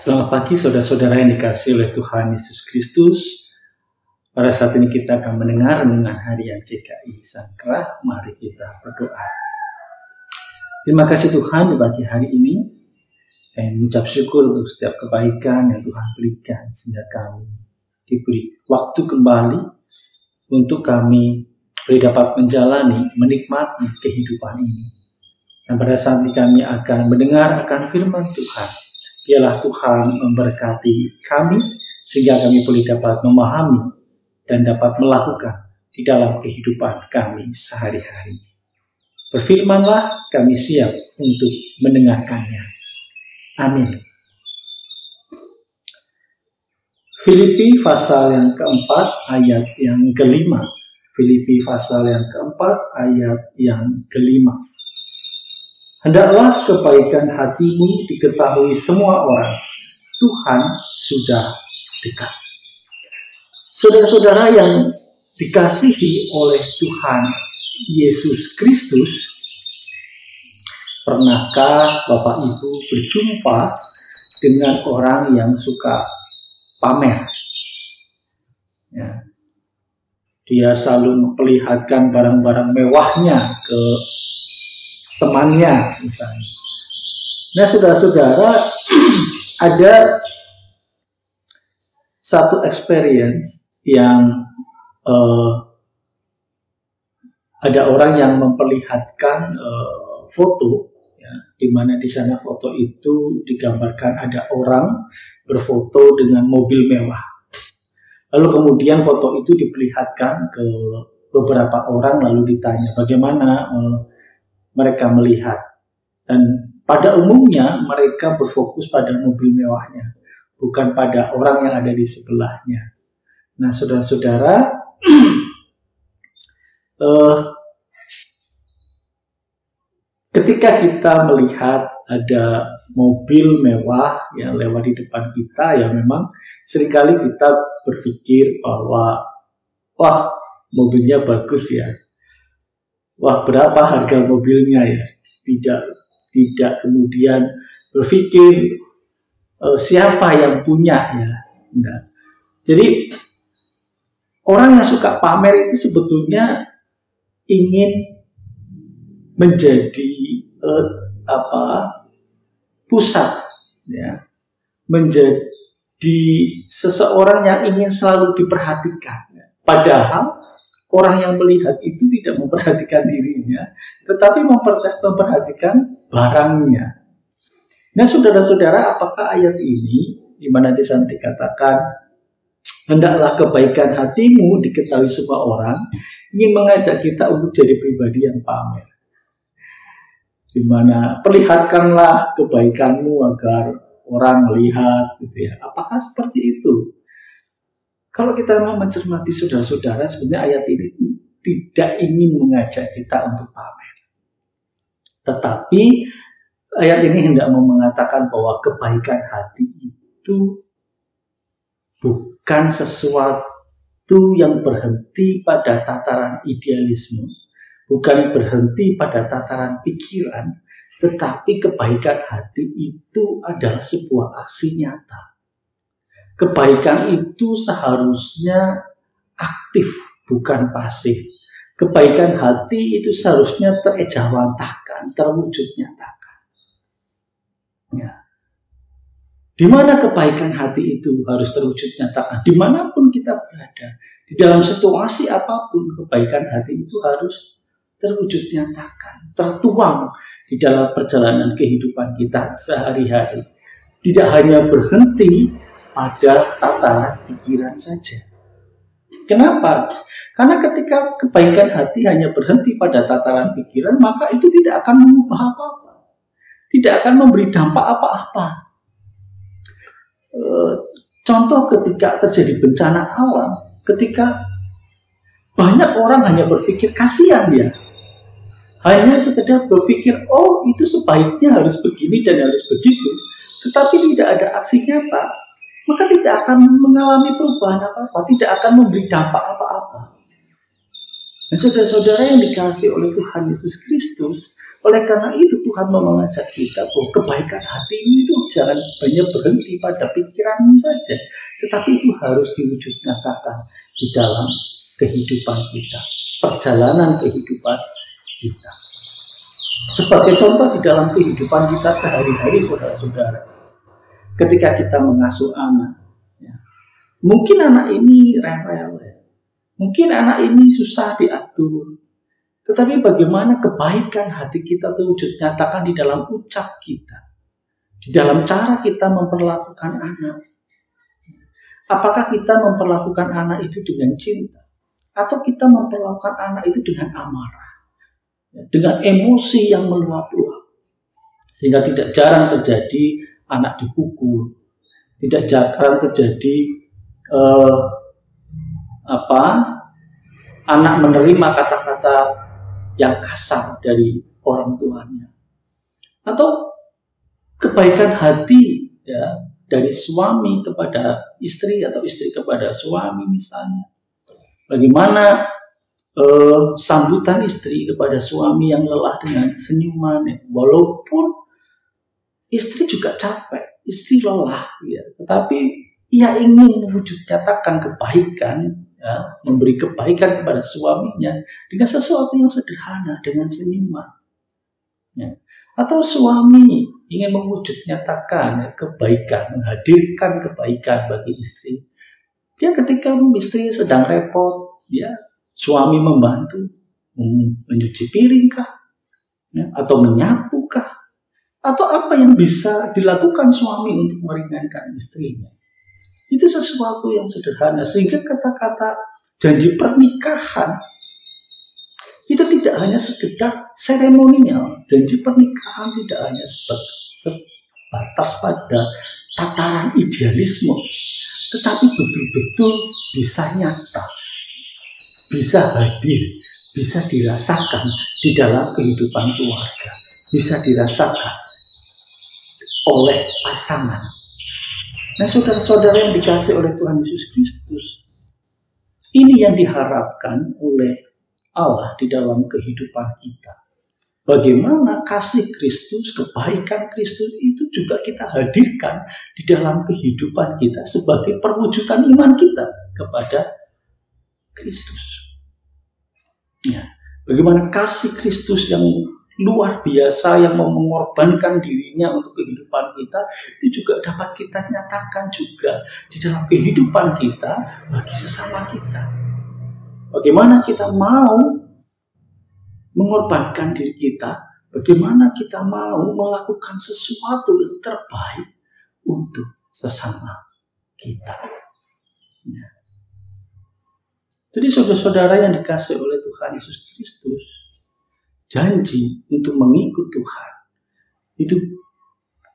Selamat pagi saudara-saudara yang dikasihi oleh Tuhan Yesus Kristus. Pada saat ini kita akan mendengar renungan harian CKI Sangkrah. Mari kita berdoa. Terima kasih Tuhan di pagi hari ini. Kami mengucap syukur untuk setiap kebaikan yang Tuhan berikan sehingga kami diberi waktu kembali untuk kami dapat menjalani, menikmati kehidupan ini. Dan pada saat ini kami akan mendengar akan firman Tuhan. Biarlah Tuhan memberkati kami sehingga kami boleh dapat memahami dan dapat melakukan di dalam kehidupan kami sehari-hari. Berfirmanlah, kami siap untuk mendengarkannya. Amin. Filipi pasal yang keempat ayat yang kelima. Filipi pasal yang keempat ayat yang kelima. Hendaklah kebaikan hatimu diketahui semua orang. Tuhan sudah dekat. Saudara-saudara yang dikasihi oleh Tuhan Yesus Kristus, pernahkah Bapak Ibu berjumpa dengan orang yang suka pamer? Ya. Dia selalu memperlihatkan barang-barang mewahnya ke temannya misalnya. Nah saudara-saudara, ada satu experience yang ada orang yang memperlihatkan foto, ya, di mana di sana foto itu digambarkan ada orang berfoto dengan mobil mewah. Lalu kemudian foto itu diperlihatkan ke beberapa orang, lalu ditanya bagaimana mereka melihat, dan pada umumnya mereka berfokus pada mobil mewahnya, bukan pada orang yang ada di sebelahnya. Nah saudara-saudara, ketika kita melihat ada mobil mewah yang lewat di depan kita, ya memang seringkali kita berpikir bahwa wah, mobilnya bagus ya. Wah, berapa harga mobilnya ya? Tidak kemudian berpikir siapa yang punya ya. Nah, jadi orang yang suka pamer itu sebetulnya ingin menjadi pusat, ya, menjadi seseorang yang ingin selalu diperhatikan. Padahal orang yang melihat itu tidak memperhatikan dirinya, tetapi memperhatikan barangnya. Nah, saudara-saudara, apakah ayat ini, di mana di sana dikatakan, hendaklah kebaikan hatimu diketahui semua orang, ingin mengajak kita untuk jadi pribadi yang pamer. Di mana perlihatkanlah kebaikanmu agar orang melihat, gitu ya. Apakah seperti itu? Kalau kita mau mencermati saudara-saudara, sebenarnya ayat ini tidak ingin mengajak kita untuk pamer. Tetapi ayat ini hendak mengatakan bahwa kebaikan hati itu bukan sesuatu yang berhenti pada tataran idealisme, bukan berhenti pada tataran pikiran, tetapi kebaikan hati itu adalah sebuah aksi nyata. Kebaikan itu seharusnya aktif, bukan pasif. Kebaikan hati itu seharusnya terejawantahkan, terwujud nyatakan. Ya. Di mana kebaikan hati itu harus terwujud nyatakan? Dimanapun kita berada, di dalam situasi apapun, kebaikan hati itu harus terwujud nyatakan, tertuang di dalam perjalanan kehidupan kita sehari-hari. Tidak hanya berhenti pada tataran pikiran saja. Kenapa? Karena ketika kebaikan hati hanya berhenti pada tataran pikiran, maka itu tidak akan mengubah apa-apa. Tidak akan memberi dampak apa-apa. Contoh ketika terjadi bencana alam, ketika banyak orang hanya berpikir kasihan dia. Hanya sekedar berpikir, oh itu sebaiknya harus begini dan harus begitu. Tetapi tidak ada aksi nyata, maka tidak akan mengalami perubahan apa-apa, tidak akan memberi dampak apa-apa. Dan saudara-saudara yang dikasihi oleh Tuhan Yesus Kristus, oleh karena itu Tuhan mau mengajak kita bahwa kebaikan hati itu jangan hanya berhenti pada pikiranmu saja, tetapi itu harus diwujud nyatakan di dalam kehidupan kita, perjalanan kehidupan kita. Sebagai contoh di dalam kehidupan kita sehari-hari, saudara-saudara, ketika kita mengasuh anak, ya, mungkin anak ini rewel, ya, mungkin anak ini susah diatur, tetapi bagaimana kebaikan hati kita terwujud nyatakan di dalam ucap kita, di dalam cara kita memperlakukan anak. Apakah kita memperlakukan anak itu dengan cinta, atau kita memperlakukan anak itu dengan amarah, dengan emosi yang meluap-luap, sehingga tidak jarang terjadi anak dipukul, tidak jarang terjadi anak menerima kata-kata yang kasar dari orang tuanya, atau kebaikan hati, ya, dari suami kepada istri atau istri kepada suami misalnya. Bagaimana sambutan istri kepada suami yang lelah dengan senyuman, ya. Walaupun istri juga capek, istri lelah, ya, tetapi ia ingin mewujud nyatakan kebaikan, ya, memberi kebaikan kepada suaminya dengan sesuatu yang sederhana, dengan senyuman, ya. Atau suami ingin mewujud nyatakan, ya, kebaikan, menghadirkan kebaikan bagi istri. Dia ketika istri sedang repot, ya, suami membantu mencuci piring kah, ya, atau menyapu kah, atau apa yang bisa dilakukan suami untuk meringankan istrinya. Itu sesuatu yang sederhana, sehingga kata-kata janji pernikahan itu tidak hanya sekedar seremonial. Janji pernikahan tidak hanya sebatas pada tataran idealisme, tetapi betul-betul bisa nyata, bisa hadir, bisa dirasakan di dalam kehidupan keluarga, bisa dirasakan oleh pasangan. Nah, saudara-saudara yang dikasihi oleh Tuhan Yesus Kristus, ini yang diharapkan oleh Allah di dalam kehidupan kita. Bagaimana kasih Kristus, kebaikan Kristus itu juga kita hadirkan di dalam kehidupan kita sebagai perwujudan iman kita kepada Kristus. Ya, bagaimana kasih Kristus yang luar biasa yang mau mengorbankan dirinya untuk kehidupan kita, itu juga dapat kita nyatakan juga di dalam kehidupan kita bagi sesama kita. Bagaimana kita mau mengorbankan diri kita, bagaimana kita mau melakukan sesuatu yang terbaik untuk sesama kita. Ya. Jadi saudara-saudara yang dikasihi oleh Tuhan Yesus Kristus, janji untuk mengikut Tuhan itu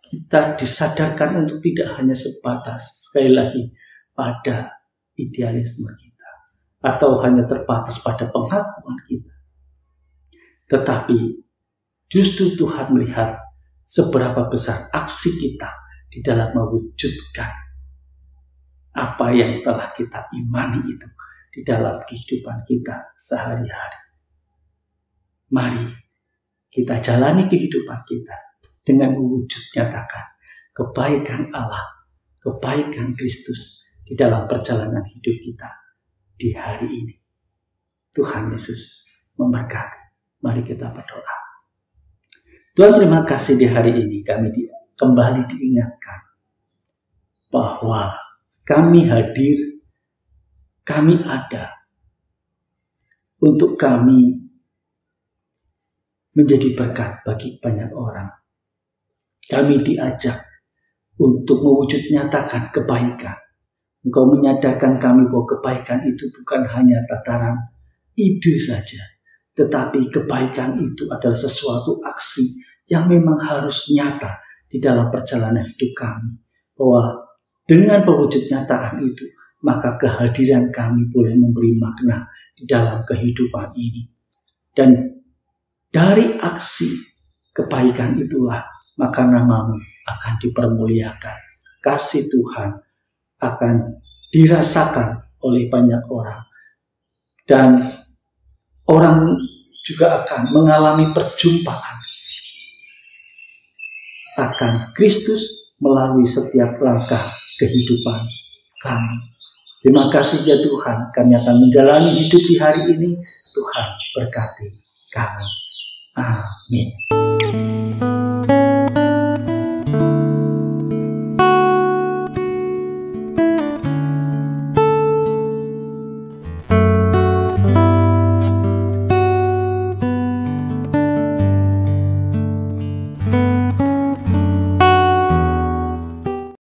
kita disadarkan untuk tidak hanya sebatas, sekali lagi, pada idealisme kita, atau hanya terbatas pada pengakuan kita, tetapi justru Tuhan melihat seberapa besar aksi kita di dalam mewujudkan apa yang telah kita imani itu di dalam kehidupan kita sehari-hari. Mari kita jalani kehidupan kita dengan mewujud nyatakan kebaikan Allah, kebaikan Kristus di dalam perjalanan hidup kita di hari ini. Tuhan Yesus memberkati. Mari kita berdoa. Tuhan, terima kasih di hari ini kami kembali diingatkan bahwa kami hadir, kami ada untuk kami menjadi berkat bagi banyak orang. Kami diajak untuk mewujud nyatakan kebaikan. Engkau menyadarkan kami bahwa kebaikan itu bukan hanya tataran ide saja, tetapi kebaikan itu adalah sesuatu aksi yang memang harus nyata di dalam perjalanan hidup kami. Bahwa dengan pewujud nyataan itu, maka kehadiran kami boleh memberi makna di dalam kehidupan ini. Dan dari aksi kebaikan itulah, maka namamu akan dipermuliakan. Kasih Tuhan akan dirasakan oleh banyak orang. Dan orang juga akan mengalami perjumpaan akan Kristus melalui setiap langkah kehidupan kami. Terima kasih ya Tuhan, kami akan menjalani hidup di hari ini. Tuhan berkati kami. Amin.